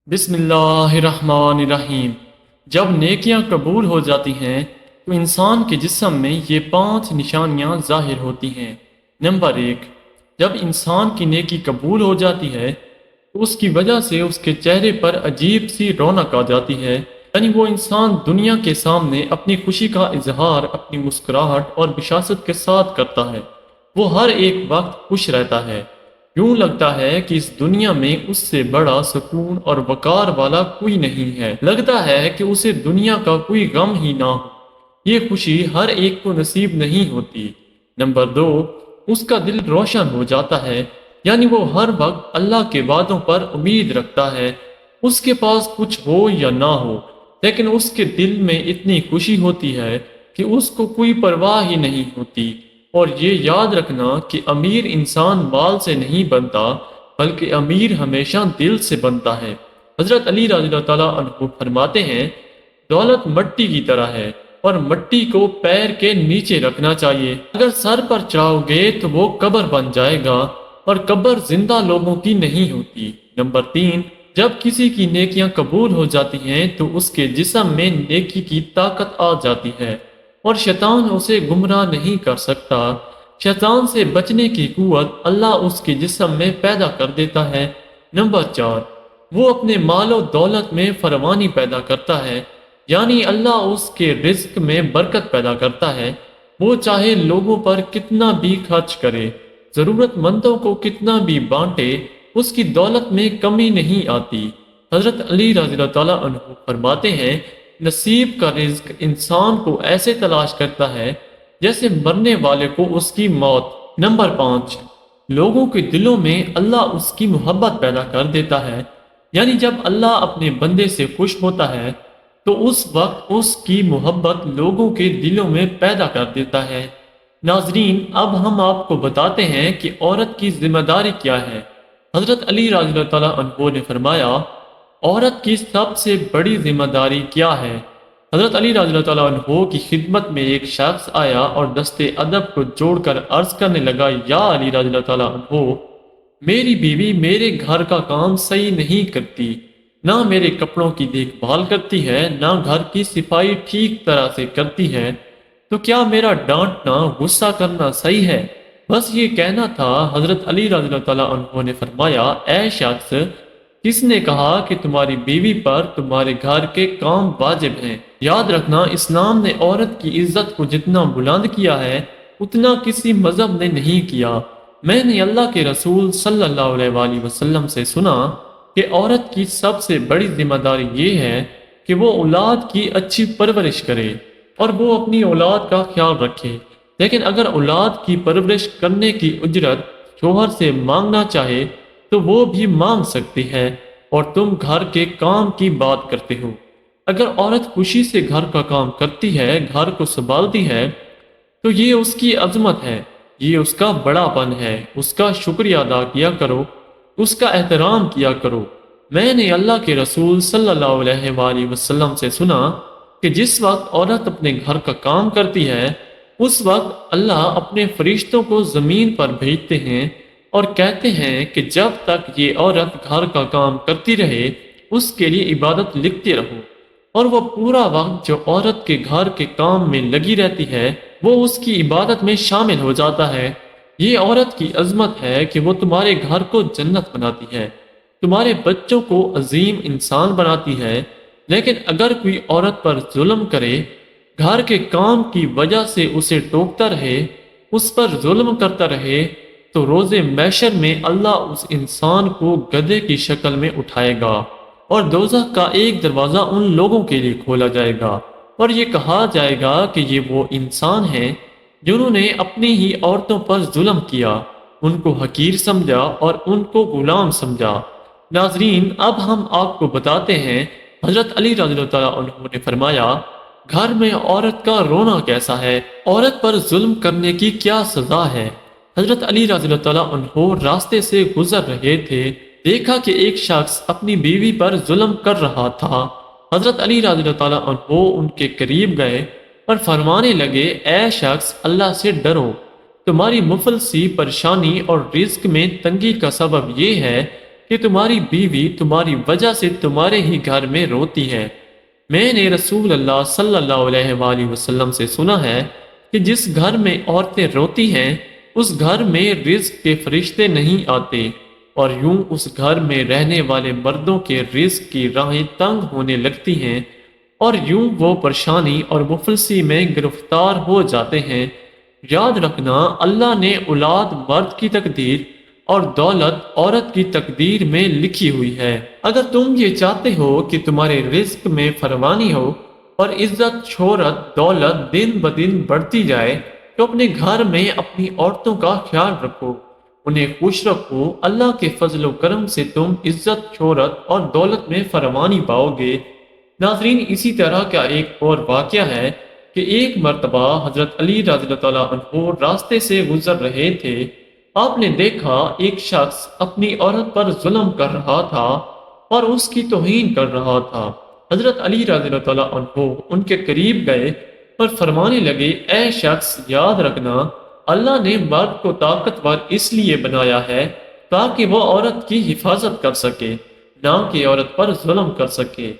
بسم اللہ الرحمن الرحیم۔ جب نیکیاں قبول ہو جاتی ہیں تو انسان کے جسم میں یہ 5 نشانیاں ظاہر ہوتی ہیں۔ نمبر 1، جب انسان کی نیکی قبول ہو جاتی ہے تو اس کی وجہ سے اس کے چہرے پر عجیب سی رونق آ جاتی ہے، یعنی وہ انسان دنیا کے سامنے اپنی خوشی کا اظہار اپنی مسکراہٹ اور بشاشت کے ساتھ کرتا ہے۔ وہ ہر ایک وقت خوش رہتا ہے، یوں لگتا ہے کہ اس دنیا میں اس سے بڑا سکون اور وقار والا کوئی نہیں ہے، لگتا ہے کہ اسے دنیا کا کوئی غم ہی نہ ہو۔ یہ خوشی ہر ایک کو نصیب نہیں ہوتی۔ نمبر 2، اس کا دل روشن ہو جاتا ہے، یعنی وہ ہر وقت اللہ کے وعدوں پر امید رکھتا ہے۔ اس کے پاس کچھ ہو یا نہ ہو، لیکن اس کے دل میں اتنی خوشی ہوتی ہے کہ اس کو کوئی پرواہ ہی نہیں ہوتی۔ اور یہ یاد رکھنا کہ امیر انسان مال سے نہیں بنتا، بلکہ امیر ہمیشہ دل سے بنتا ہے۔ حضرت علی رضی اللہ تعالیٰ عنہ فرماتے ہیں، دولت مٹی کی طرح ہے اور مٹی کو پیر کے نیچے رکھنا چاہیے۔ اگر سر پر چڑھاؤ گے تو وہ قبر بن جائے گا، اور قبر زندہ لوگوں کی نہیں ہوتی۔ نمبر 3، جب کسی کی نیکیاں قبول ہو جاتی ہیں تو اس کے جسم میں نیکی کی طاقت آ جاتی ہے اور شیطان اسے گمراہ نہیں کر سکتا۔ شیطان سے بچنے کی قوت اللہ اس کے جسم میں پیدا کر دیتا ہے۔ نمبر 4، وہ اپنے مال و دولت میں فراوانی پیدا کرتا ہے، یعنی اللہ اس کے رزق میں برکت پیدا کرتا ہے۔ وہ چاہے لوگوں پر کتنا بھی خرچ کرے، ضرورت مندوں کو کتنا بھی بانٹے، اس کی دولت میں کمی نہیں آتی۔ حضرت علی رضی اللہ تعالیٰ عنہ فرماتے ہیں، نصیب کا رزق انسان کو ایسے تلاش کرتا ہے جیسے مرنے والے کو اس کی موت۔ نمبر 5، لوگوں کے دلوں میں اللہ اس کی محبت پیدا کر دیتا ہے، یعنی جب اللہ اپنے بندے سے خوش ہوتا ہے تو اس وقت اس کی محبت لوگوں کے دلوں میں پیدا کر دیتا ہے۔ ناظرین، اب ہم آپ کو بتاتے ہیں کہ عورت کی ذمہ داری کیا ہے۔ حضرت علی رضی اللہ تعالیٰ عنہ نے فرمایا، عورت کی سب سے بڑی ذمہ داری کیا ہے؟ حضرت علی رضی اللہ تعالیٰ عنہ کی خدمت میں ایک شخص آیا اور دست ادب کو جوڑ کر عرض کرنے لگا، یا علی رضی اللہ تعالیٰ عنہ، میری بیوی میرے گھر کا کام صحیح نہیں کرتی، نہ میرے کپڑوں کی دیکھ بھال کرتی ہے، نہ گھر کی صفائی ٹھیک طرح سے کرتی ہے، تو کیا میرا ڈانٹنا، غصہ کرنا صحیح ہے؟ بس یہ کہنا تھا۔ حضرت علی رضی اللہ تعالیٰ عنہ نے فرمایا، اے شخص، کس نے کہا کہ تمہاری بیوی پر تمہارے گھر کے کام واجب ہیں؟ یاد رکھنا، اسلام نے عورت کی عزت کو جتنا بلند کیا ہے اتنا کسی مذہب نے نہیں کیا۔ میں نے اللہ کے رسول صلی اللہ علیہ وآلہ وسلم سے سنا کہ عورت کی سب سے بڑی ذمہ داری یہ ہے کہ وہ اولاد کی اچھی پرورش کرے اور وہ اپنی اولاد کا خیال رکھے، لیکن اگر اولاد کی پرورش کرنے کی اجرت شوہر سے مانگنا چاہے تو وہ بھی مانگ سکتی ہے، اور تم گھر کے کام کی بات کرتے ہو۔ اگر عورت خوشی سے گھر کا کام کرتی ہے، گھر کو سنبھالتی ہے، تو یہ اس کی عظمت ہے، یہ اس کا بڑا پن ہے۔ اس کا شکریہ ادا کیا کرو، اس کا احترام کیا کرو۔ میں نے اللہ کے رسول صلی اللہ علیہ وآلہ وسلم سے سنا کہ جس وقت عورت اپنے گھر کا کام کرتی ہے، اس وقت اللہ اپنے فرشتوں کو زمین پر بھیجتے ہیں اور کہتے ہیں کہ جب تک یہ عورت گھر کا کام کرتی رہے، اس کے لیے عبادت لکھتے رہو، اور وہ پورا وقت جو عورت کے گھر کے کام میں لگی رہتی ہے وہ اس کی عبادت میں شامل ہو جاتا ہے۔ یہ عورت کی عظمت ہے کہ وہ تمہارے گھر کو جنت بناتی ہے، تمہارے بچوں کو عظیم انسان بناتی ہے۔ لیکن اگر کوئی عورت پر ظلم کرے، گھر کے کام کی وجہ سے اسے ٹوکتا رہے، اس پر ظلم کرتا رہے، تو روز محشر میں اللہ اس انسان کو گدھے کی شکل میں اٹھائے گا، اور دوزخ کا ایک دروازہ ان لوگوں کے لیے کھولا جائے گا، اور یہ کہا جائے گا کہ یہ وہ انسان ہیں جنہوں نے اپنی ہی عورتوں پر ظلم کیا، ان کو حقیر سمجھا اور ان کو غلام سمجھا۔ ناظرین، اب ہم آپ کو بتاتے ہیں، حضرت علی رضی اللہ تعالیٰ عنہ نے فرمایا، گھر میں عورت کا رونا کیسا ہے؟ عورت پر ظلم کرنے کی کیا سزا ہے؟ حضرت علی رضی اللہ تعالیٰ عنہ راستے سے گزر رہے تھے، دیکھا کہ ایک شخص اپنی بیوی پر ظلم کر رہا تھا۔ حضرت علی رضی اللہ تعالیٰ عنہ ان کے قریب گئے اور فرمانے لگے، اے شخص، اللہ سے ڈرو، تمہاری مفلسی، پریشانی اور رزق میں تنگی کا سبب یہ ہے کہ تمہاری بیوی تمہاری وجہ سے تمہارے ہی گھر میں روتی ہے۔ میں نے رسول اللہ صلی اللہ علیہ وآلہ وسلم سے سنا ہے کہ جس گھر میں عورتیں روتی ہیں اس گھر میں رزق کے فرشتے نہیں آتے، اور یوں اس گھر میں رہنے والے مردوں کے رزق کی راہیں تنگ ہونے لگتی ہیں، اور یوں وہ پریشانی اور مفلسی میں گرفتار ہو جاتے ہیں۔ یاد رکھنا، اللہ نے اولاد مرد کی تقدیر اور دولت عورت کی تقدیر میں لکھی ہوئی ہے۔ اگر تم یہ چاہتے ہو کہ تمہارے رزق میں فراوانی ہو اور عزت، شہرت، دولت دن بدن بڑھتی جائے، تو اپنے گھر میں اپنی عورتوں کا خیال رکھو، انہیں خوش رکھو۔ اللہ کے فضل و کرم سے تم عزت، شہرت اور دولت میں فراوانی پاؤ گے۔ ناظرین، اسی طرح کا ایک اور واقعہ ہے کہ ایک مرتبہ حضرت علی رضی اللہ تعالیٰ عنہ راستے سے گزر رہے تھے۔ آپ نے دیکھا ایک شخص اپنی عورت پر ظلم کر رہا تھا اور اس کی توہین کر رہا تھا۔ حضرت علی رضی اللہ تعالیٰ عنہ ان کے قریب گئے اور فرمانے لگے، اے شخص، یاد رکھنا، اللہ نے مرد کو طاقتور اس لیے بنایا ہے تاکہ وہ عورت کی حفاظت کر سکے، نہ کہ عورت پر ظلم کر سکے۔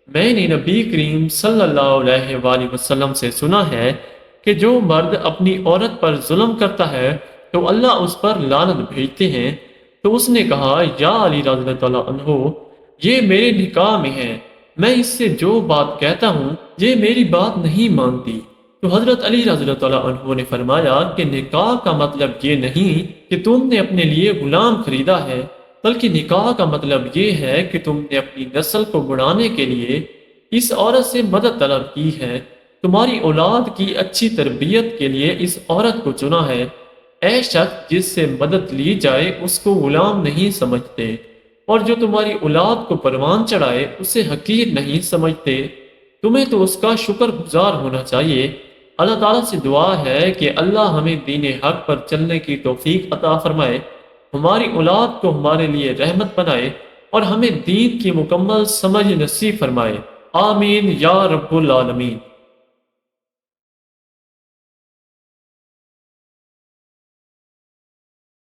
میں نے نبی کریم صلی اللہ علیہ وآلہ وسلم سے سنا ہے کہ جو مرد اپنی عورت پر ظلم کرتا ہے تو اللہ اس پر لعنت بھیجتے ہیں۔ تو اس نے کہا، یا علی رضی اللہ تعالیٰ عنہ، یہ میرے نکاح میں ہے، میں اس سے جو بات کہتا ہوں یہ میری بات نہیں مانتی۔ تو حضرت علی رضی اللہ تعالیٰ عنہ نے فرمایا کہ نکاح کا مطلب یہ نہیں کہ تم نے اپنے لیے غلام خریدا ہے، بلکہ نکاح کا مطلب یہ ہے کہ تم نے اپنی نسل کو بڑھانے کے لیے اس عورت سے مدد طلب کی ہے، تمہاری اولاد کی اچھی تربیت کے لیے اس عورت کو چنا ہے۔ اے شخص، جس سے مدد لی جائے اس کو غلام نہیں سمجھتے، اور جو تمہاری اولاد کو پروان چڑھائے اسے حقیر نہیں سمجھتے۔ تمہیں تو اس کا شکر گزار ہونا چاہیے۔ اللہ تعالیٰ سے دعا ہے کہ اللہ ہمیں دین حق پر چلنے کی توفیق عطا فرمائے، ہماری اولاد کو ہمارے لیے رحمت بنائے، اور ہمیں دین کی مکمل سمجھ نصیب فرمائے۔ آمین یا رب العالمین۔